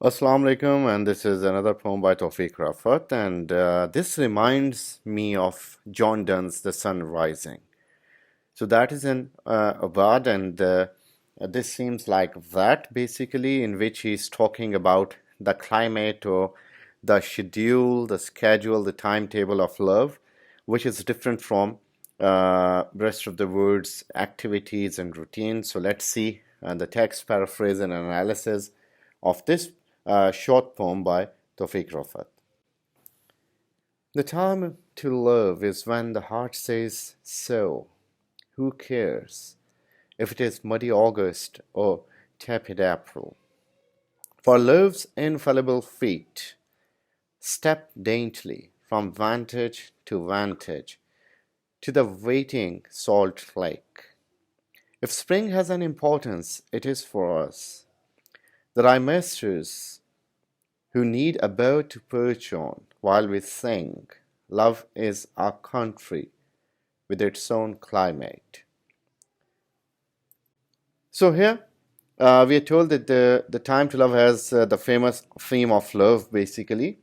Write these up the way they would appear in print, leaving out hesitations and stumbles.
Assalamu alaikum, and this is another poem by Toufiq Rafat, and this reminds me of John Donne's The Sun Rising. So that is an award, and this seems like that basically, in which he's talking about the climate or the schedule, the schedule, the timetable of love, which is different from rest of the words, activities, and routines. So let's see the text, paraphrase, and analysis of this short poem by Toufiq Rafat. The time to love is when the heart says so. Who cares if it is muddy August or tepid April? For love's infallible feet step daintily from vantage to vantage to the waiting salt lake. If spring has an importance, it is for us. The rhymesters who need a boat to perch on while we sing, love is our country with its own climate. So here we are told that the time to love has the famous theme of love basically.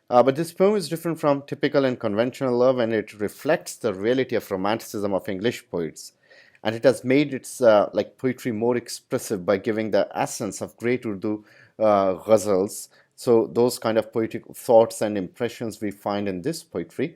But this poem is different from typical and conventional love, and it reflects the reality of romanticism of English poets. And it has made its poetry more expressive by giving the essence of great Urdu ghazals. So those kind of poetic thoughts and impressions we find in this poetry.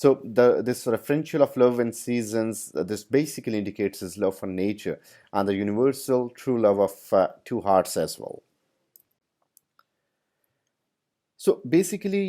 So this referential of love and seasons, this basically indicates his love for nature and the universal true love of two hearts as well. So basically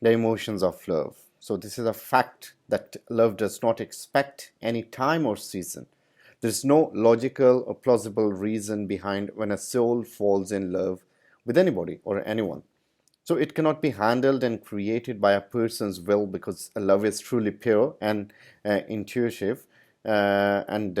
the emotions of love. So this is a fact that love does not expect any time or season. There is no logical or plausible reason behind when a soul falls in love with anybody or anyone. So it cannot be handled and created by a person's will, because love is truly pure and intuitive. And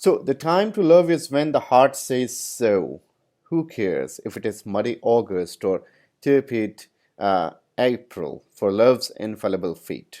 So the time to love is when the heart says so. Who cares if it is muddy August or tepid April for love's infallible feet?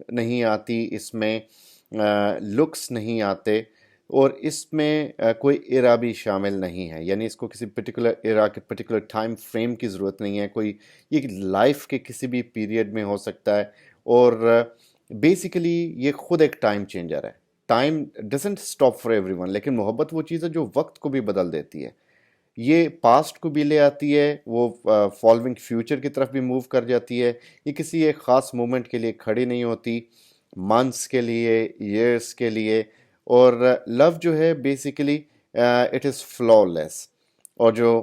نہیں آتی, اس میں looks نہیں آتے, اور اس میں کوئی ایرا بھی شامل نہیں ہے, یعنی اس کو کسی پرٹیکولر ایرا کے پرٹیکولر ٹائم فریم کی ضرورت نہیں ہے, کوئی یہ لائف کے کسی بھی پیریڈ میں ہو سکتا ہے, اور بیسیکلی یہ خود ایک ٹائم چینجر ہے. Time doesn't stop for every one, لیکن محبت وہ چیز ہے جو وقت کو بھی بدل دیتی ہے. یہ پاسٹ کو بھی لے آتی ہے, وہ فالوئنگ فیوچر کی طرف بھی موو کر جاتی ہے. یہ کسی ایک خاص مومنٹ کے لیے کھڑی نہیں ہوتی, منتھس کے لیے, ایئرس کے لیے. اور لو جو ہے بیسیکلی اٹ از فلا لیس, اور جو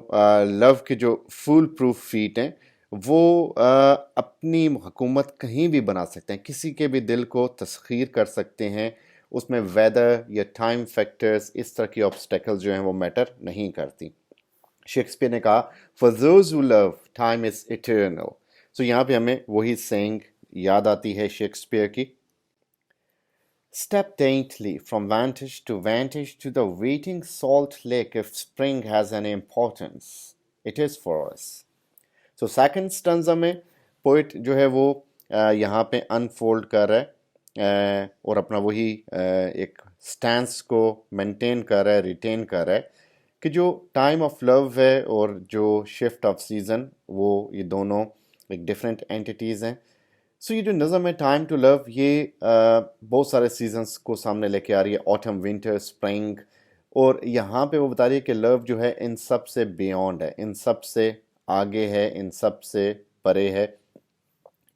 لو کے جو فول پروف فیٹ ہیں وہ اپنی حکومت کہیں بھی بنا سکتے ہیں, کسی کے بھی دل کو تسخیر کر سکتے ہیں. اس میں ویدر یا ٹائم فیکٹرز, اس طرح کی آبسٹیکلز جو ہیں وہ میٹر نہیں کرتی. شیکسپیئر نے کہا for those who love time is eternal. سو یہاں پہ ہمیں وہی سینگ یاد آتی ہے شیکسپیئر کی. Step daintily from vantage to the waiting salt lake if spring has any importance. It is for us. So second stanza میں پوئٹ جو ہے وہ یہاں پہ انفولڈ کر رہا ہے اور اپنا وہی ایک سٹینس کو مینٹین کر رہا ہے, ریٹین کر رہا ہے کہ جو ٹائم آف لو ہے اور جو شفٹ آف سیزن, وہ یہ دونوں ایک ڈفرینٹ اینٹیٹیز ہیں. سو یہ جو نظم ہے ٹائم ٹو لو, یہ بہت سارے سیزنس کو سامنے لے کے آ رہی ہے, آٹم, ونٹر, اسپرنگ, اور یہاں پہ وہ بتا رہی ہے کہ لو جو ہے ان سب سے بیونڈ ہے, ان سب سے آگے ہے, ان سب سے پرے ہے.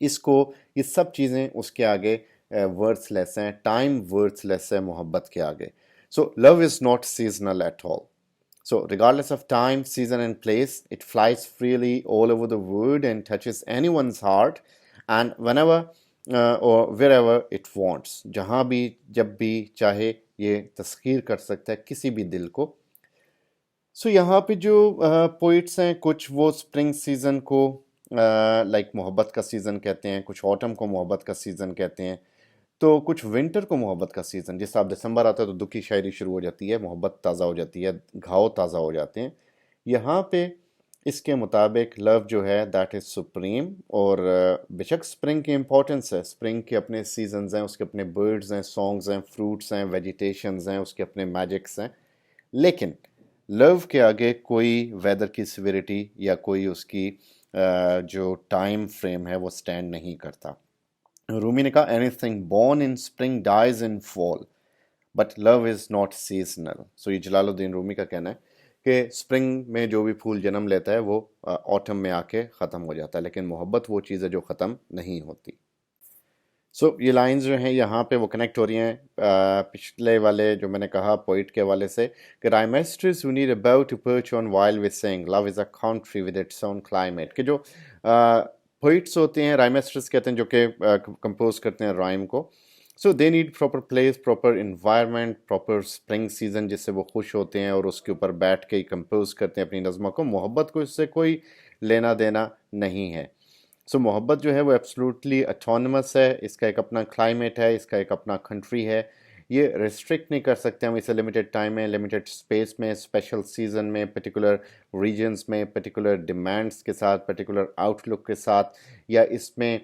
اس کو یہ سب چیزیں اس کے آگے ورڈس لیس ہیں, ٹائم ورڈس لیس ہے محبت کے آگے. So love is not seasonal at all. So regardless of time, season and place, it flies freely all over the world and touches anyone's heart and whenever or wherever it wants. جہاں بھی جب بھی چاہے یہ تسخیر کر سکتا ہے کسی بھی دل کو. سو یہاں پہ جو پوئٹس ہیں کچھ وہ اسپرنگ سیزن کو لائک محبت کا سیزن کہتے ہیں, کچھ آٹم کو محبت کا سیزن کہتے ہیں, تو کچھ ونٹر کو محبت کا سیزن. جس آپ دسمبر آتا ہے تو دکھ کی شاعری شروع ہو جاتی ہے, محبت تازہ ہو جاتی ہے, گھاؤ تازہ ہو جاتے ہیں. یہاں پہ اس کے مطابق لو جو ہے دیٹ از سپریم. اور بے شک اسپرنگ کی امپورٹنس ہے, اسپرنگ کے اپنے سیزنز ہیں, اس کے اپنے برڈز ہیں, سانگز ہیں, فروٹس ہیں, ویجیٹیشنز ہیں, اس کے اپنے میجکس ہیں, لیکن لو کے آگے کوئی ویدر کی سیویریٹی یا کوئی اس کی جو ٹائم فریم ہے وہ سٹینڈ نہیں کرتا. رومی نے کہا anything born in spring dies in fall but love is not seasonal. سو یہ جلال الدین رومی کا کہنا ہے کہ اسپرنگ میں جو بھی پھول جنم لیتا ہے وہ آٹم میں آ کے ختم ہو جاتا ہے, لیکن محبت وہ چیز ہے جو ختم نہیں ہوتی. سو یہ لائنز جو ہیں یہاں پہ وہ کنیکٹ ہو رہی ہیں پچھلے والے جو میں نے کہا پوئٹ کے حوالے سے کہ rhymesters who need a bow to perch on while we sing love is a country with its own climate. کہ جو پوئٹس ہوتے ہیں, رائمسٹرس کہتے ہیں جو کہ کمپوز کرتے ہیں رائم کو. So they need proper place, proper environment, proper spring season جس سے وہ خوش ہوتے ہیں اور اس کے اوپر بیٹھ کے کمپوز کرتے ہیں اپنی نظموں کو. محبت کو اس سے کوئی لینا دینا نہیں ہے. سو محبت جو ہے وہ ایبسلوٹلی اٹونمس ہے, اس کا ایک اپنا کلائمیٹ ہے, اس کا ایک اپنا کنٹری ہے. یہ ریسٹرکٹ نہیں کر سکتے ہم اسے لمیٹڈ ٹائم میں, لمیٹڈ اسپیس میں, اسپیشل سیزن میں, پرٹیکولر ریجنز میں, پرٹیکولر ڈیمانڈس کے ساتھ, پرٹیکولر آؤٹ لک کے ساتھ, یا اس میں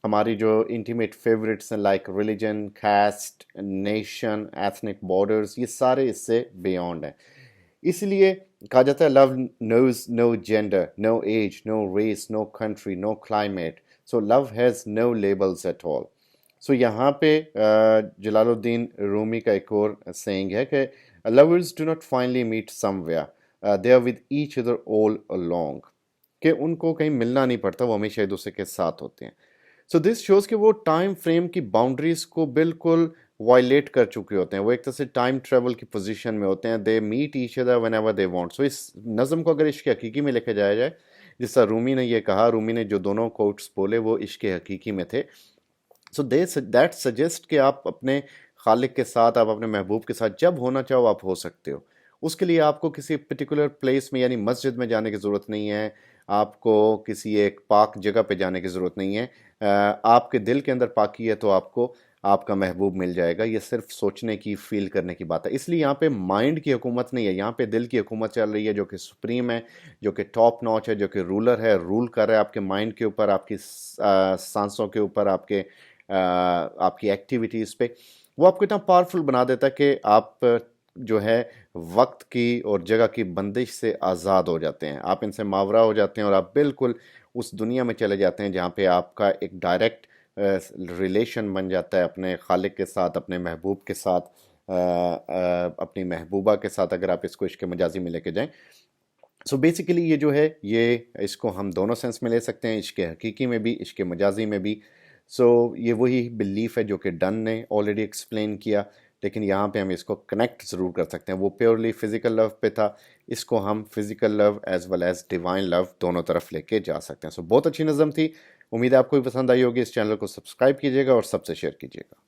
ہماری جو انٹیمیٹ فیوریٹس ہیں like religion, cost, nation, ethnic borders, یہ سارے اس سے بیونڈ ہیں. اس لیے کہا جاتا ہے love knows no gender, no age, no race, no country, no climate. So love has no labels at all. سو یہاں پہ جلال الدین رومی کا ایک اور سینگ ہے کہ lovers do not finally meet somewhere, they are with each other all along. کہ ان کو کہیں ملنا نہیں پڑتا, وہ ہمیشہ ایک دوسرے کے ساتھ ہوتے ہیں. سو دس شوز کہ وہ ٹائم فریم کی باؤنڈریز کو بالکل وائلیٹ کر چکے ہوتے ہیں, وہ ایک طرح سے ٹائم ٹریول کی پوزیشن میں ہوتے ہیں. They meet each other whenever they want. So اس نظم کو اگر عشق حقیقی میں لکھا جایا جائے, جس طرح رومی نے یہ کہا, رومی نے جو دونوں کوٹس بولے وہ عشق حقیقی میں تھے. سو دیٹ سجیسٹ کہ آپ اپنے خالق کے ساتھ, آپ اپنے محبوب کے ساتھ جب ہونا چاہو آپ ہو سکتے ہو. اس کے لیے آپ کو کسی پرٹیکولر پلیس میں یعنی مسجد میں جانے کی ضرورت نہیں ہے, آپ کو کسی ایک پاک جگہ پہ جانے کی ضرورت نہیں ہے. آپ کے دل کے اندر پاکی ہے تو آپ کو آپ کا محبوب مل جائے گا. یہ صرف سوچنے کی, فیل کرنے کی بات ہے. اس لیے یہاں پہ مائنڈ کی حکومت نہیں ہے, یہاں پہ دل کی حکومت چل رہی ہے جو کہ سپریم ہے, جو کہ ٹاپ ناچ ہے, جو کہ رولر ہے, رول کر رہا ہے آپ کے مائنڈ کے اوپر, آپ کی سانسوں کے اوپر, آپ کے آپ کی ایکٹیویٹیز پہ، وہ آپ کو اتنا پاورفل بنا دیتا ہے کہ آپ جو ہے وقت کی اور جگہ کی بندش سے آزاد ہو جاتے ہیں، آپ ان سے ماورا ہو جاتے ہیں اور آپ بالکل اس دنیا میں چلے جاتے ہیں جہاں پہ آپ کا ایک ڈائریکٹ ریلیشن بن جاتا ہے اپنے خالق کے ساتھ، اپنے محبوب کے ساتھ، اپنی محبوبہ کے ساتھ، اگر آپ اس کو عشق مجازی میں لے کے جائیں. سو بیسیکلی یہ جو ہے یہ اس کو ہم دونوں سینس میں لے سکتے ہیں، عشق حقیقی میں بھی، عشق مجازی میں بھی. سو یہ وہی بلیف ہے جو کہ ڈن نے آلریڈی ایکسپلین کیا، لیکن یہاں پہ ہم اس کو کنیکٹ ضرور کر سکتے ہیں. وہ پیورلی فزیکل لو پہ تھا، اس کو ہم physical love as well as divine love دونوں طرف لے کے جا سکتے ہیں. سو بہت اچھی نظم تھی، امید ہے آپ کو بھی پسند آئی ہوگی. اس چینل کو سبسکرائب کیجیے گا اور سب سے شیئر کیجیے گا.